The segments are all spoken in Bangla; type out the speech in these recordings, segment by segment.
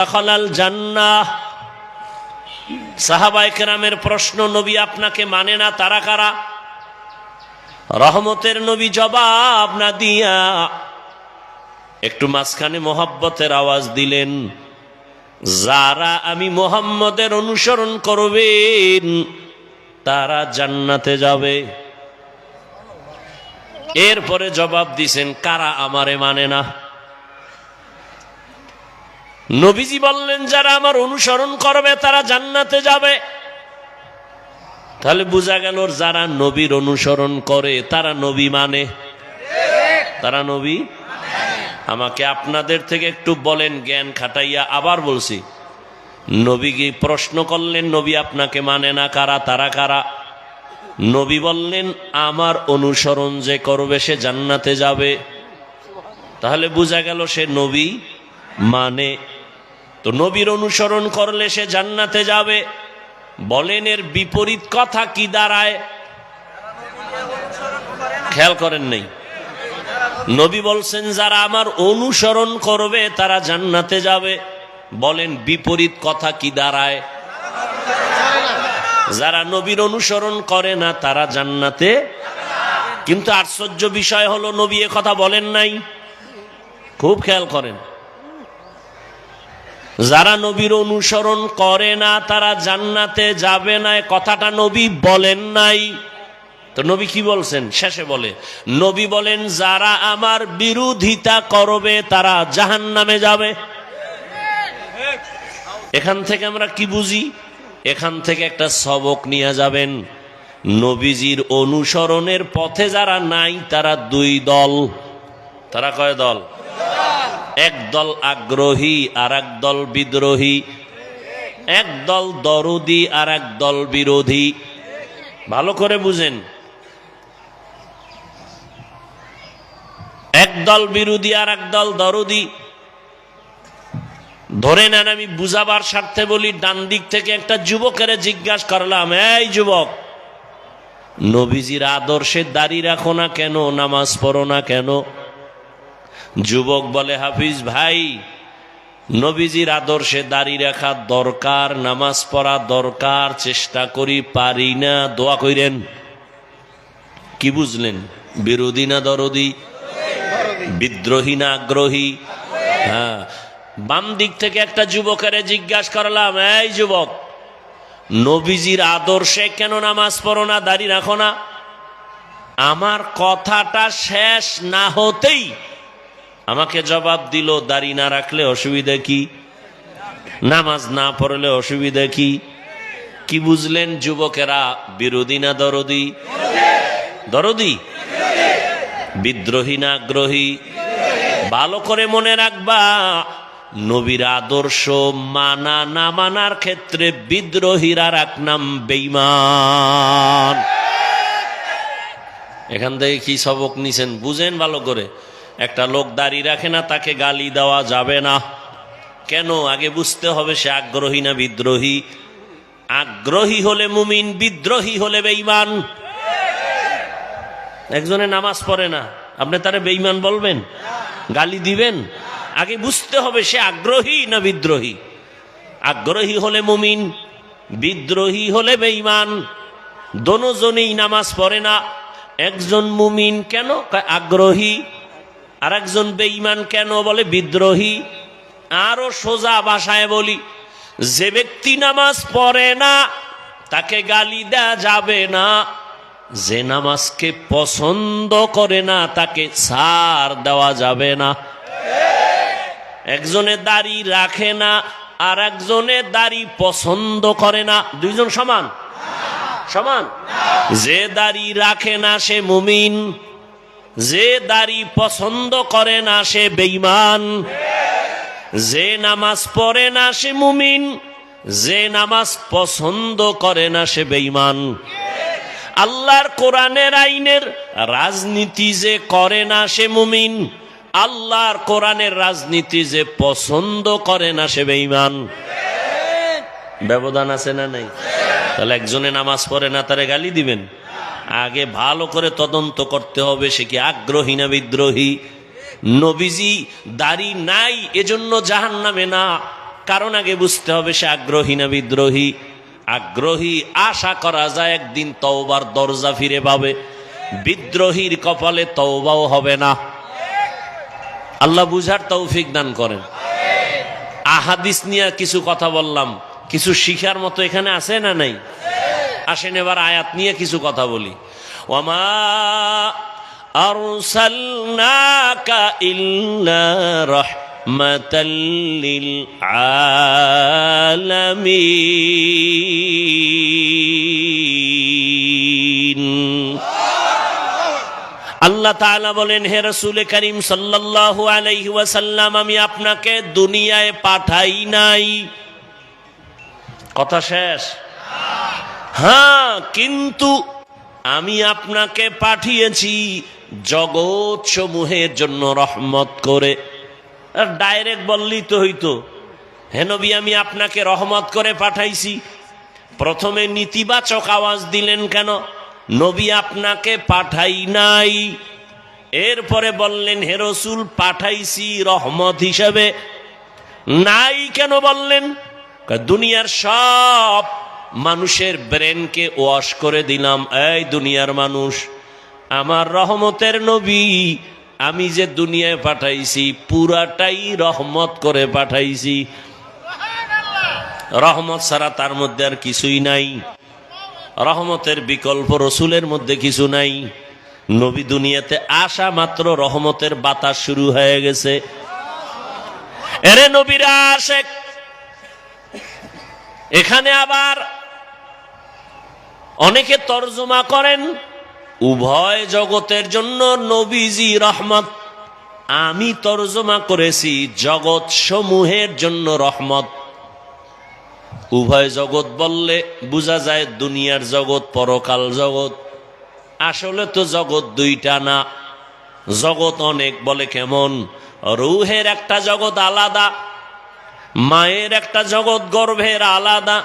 দাখালাল জান্নাহ। সাহাবায়ে কেরামের প্রশ্ন, নবী আপনাকে মানে না তারা কারা? রহমতের নবী জবাব না দিয়া একটু মাঝখানে মোহাব্বতের আওয়াজ দিলেন, যারা আমি মুহাম্মদের অনুসরণ করবেন তারা জান্নাতে যাবে। এরপরে জবাব দিছেন, কারা আমারে মানে না? নবীজি বললেন, যারা আমার অনুসরণ করবে তারা জান্নাতে যাবে। তাহলে বোঝা গেল যারা নবীর অনুসরণ করে তারা নবী মানে, তারা নবী। আমাকে আপনাদের থেকে একটু বলেন, জ্ঞান খাটাইয়া আবার বলছি, নবীকে প্রশ্ন করলেন, নবী আপনাকে মানে না কারা, তারা কারা? নবী বললেন, আমার অনুসরণ যে করবে সে জান্নাতে যাবে। তাহলে বোঝা গেল সে নবী মানে। তো নবীর অনুসরণ করলে সে জান্নাতে যাবে। বলেন এর বিপরীত কথা কি দাঁড়ায়? খেয়াল করেন নাই? নবী বলছেন যারা আমার অনুসরণ করবে তারা জান্নাতে যাবে। বলেন বিপরীত কথা কি দাঁড়ায়? যারা নবীর অনুসরণ করে না তারা জান্নাতে। কিন্তু আশ্চর্য বিষয় হলো নবী এ কথা বলেন নাই। খুব খেয়াল করেন, যারা নবীর অনুসরণ করে না তারা জান্নাতে যাবে না, কথাটা নবী বলেন নাই। তো নবী কি বলছেন? শেষে বলে, নবী বলেন যারা আমার বিরোধিতা করবে তারা জাহান্নামে যাবে। এখান থেকে আমরা কি বুঝি? এখান থেকে একটা সবক নিয়ে যাবেন, নবীজির অনুসরণের পথে যারা নাই তারা দুই দল। তারা কয় দল? এক দল আগ্রহী আর এক দল বিদ্রোহী, এক দল দরদি আর এক দল বিরোধী। ভালো করে বুঝেন, এক দল বিরোধী আর এক দল দরদি। ধরে নেন, আমি বুঝাবার স্বার্থে বলি, ডান দিক থেকে একটা যুবকের জিজ্ঞাসা করলাম, এই যুবক, নবীজির আদর্শে দাড়ি রাখো না কেন, নামাজ পড়ো না কেন? যুবক বলে, হাফিজ ভাই, নবীজির আদর্শে দাড়ি রাখা দরকার, নামাজ পড়া দরকার, চেষ্টা করি, পারি না, দোয়া কইরেন। কি বুঝলেন? বিরোধী না দরদি? বিদ্রোহী না আগ্রহী? হ্যাঁ। বাম দিক থেকে একটা যুবকের জিজ্ঞাসা করলাম, এই যুবক, নবীজির আদর্শে কেন নামাজ পড়ো না, দাড়ি রাখো না? আমার কথাটা শেষ না হতেই আমাকে জবাব দিল, দাড়ি না রাখলে অসুবিধা কি, নামাজ না পড়লে অসুবিধা কি? কি বুঝলেন যুবকেরা? বিরোধী না দরদি? দরদি। বিদ্রোহী না আগ্রহী? ভালো করে মনে রাখবা, নবীর আদর্শ মানা না মানার ক্ষেত্রে বিদ্রোহীরা এক নাম বেঈমান। এখান থেকে কি সবক নিছেন বুঝেন ভালো করে। একটা লোক দাড়ি রাখে না, তাকে গালি দেওয়া যাবে না। কেন? আগে বুঝতে হবে সে আগ্রহী না বিদ্রোহী। আগ্রহী হলে মুমিন, বিদ্রোহী হলে বেঈমান। একজনে নামাজ পড়ে না, আপনি তারে বেঈমান বলবেন, গালি দিবেন? আগে বুঝতে হবে সে আগ্রহী না বিদ্রোহী। আগ্রহী হলে মুমিন, বিদ্রোহী হলে বেঈমান। দোনোজনেই নামাজ পড়ে না। একজন মুমিন কেন? আগ্রহী। আর একজন বেঈমান কেন? বলে বিদ্রোহী। আরো সোজা ভাষায় বলি, যে ব্যক্তি নামাজ পড়ে না তাকে গালি দেওয়া যাবে না, যে নামাজকে পছন্দ করে না তাকে ছাড় দেওয়া যাবে না। একজনে দাড়ি রাখে না আর একজনে দাড়ি পছন্দ করে না, দুইজন সমান? সমান। যে দাড়ি রাখে না সে মুমিন, যে দাড়ি পছন্দ করে না সে বেঈমান। যে নামাজ পড়ে না সে মুমিন, যে নামাজ পছন্দ করে না সে বেঈমান। আল্লাহর কোরআনের আইনের রাজনীতি যে করে না সে মুমিন, আল্লাহর কোরআনের রাজনীতি যে পছন্দ করে না সে বেঈমান। ব্যবধান আছে না নাই? তাহলে একজনে নামাজ পড়ে না তারে গালি দিবেন? আগে ভালো করে তদন্ত করতে হবে সে কি আগ্রহী না বিদ্রোহী। নবীজি দাড়ি নাই এজন্য জাহান্নামে না, কারণ আগে বুঝতে হবে সে আগ্রহী না বিদ্রোহী। আগ্রহী আশা করা যায় একদিন তওবার দরজা ফিরে পাবে, বিদ্রোহীর কপালে তওবাও হবে না। আল্লাহ বুঝার তৌফিক দান করেন। আহাদিস নিয়ে কিছু কথা বললাম, কিছু শিখার মতো এখানে আছে না নাই? আসেন এবার আয়াত নিয়ে কিছু কথা বলি। ওয়ামা আরসালনাকা ইল্লা রাহমাতাল লিল আলামিন। আল্লাহ তাআলা বলেন, হে রাসূল করিম সাল্লাল্লাহু আলাইহি ওয়াসাল্লাম, আমি আপনাকে দুনিয়ায় পাঠাই নাই। কথা শেষ? হ্যাঁ, কিন্তু আমি আপনাকে পাঠিয়েছি জগৎ সমূহের জন্য রহমত করে। ডাইরেক্ট বললেই তো হইতো, হে নবী আমি আপনাকে রহমত করে পাঠাইছি। প্রথমে নীতিবাচক আওয়াজ দিলেন কেন? নবী আপনাকে পাঠাই নাই। এরপরে বললেন, হে রাসূল পাঠাইছি রহমত হিসেবে। নাই কেন বললেন? দুনিয়ার সব মানুষের ব্রেনকে ওয়াশ করে দিলাম। এই দুনিয়ার মানুষ, আমার রহমতের নবী আমি যে দুনিয়ায় পাঠাইছি পুরাটাই রহমত করে পাঠাইছি। রহমত ছাড়া তার মধ্যে আর কিছুই নাই। রহমতের বিকল্প রসুলের মধ্যে কিছু নাই। নবী দুনিয়াতে আসা মাত্র রহমতের বাতাস শুরু হয়ে গেছে। এরে নবীরা আশেক। এখানে আবার অনেকে তরজমা করেন উভয় জগতের জন্য নবীজি রহমত। আমি তরজমা করেছি জগৎ সমূহের জন্য রহমত। উভয় জগৎ বললে বোঝা যায় দুনিয়ার জগৎ, পরকাল জগৎ। আসলে তো জগৎ দুইটা না, জগৎ অনেক। বলে কেমন? রূহের একটা জগৎ আলাদা, মায়ের একটা জগৎ গর্ভের আলাদা,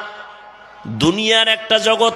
দুনিয়ার একটা জগৎ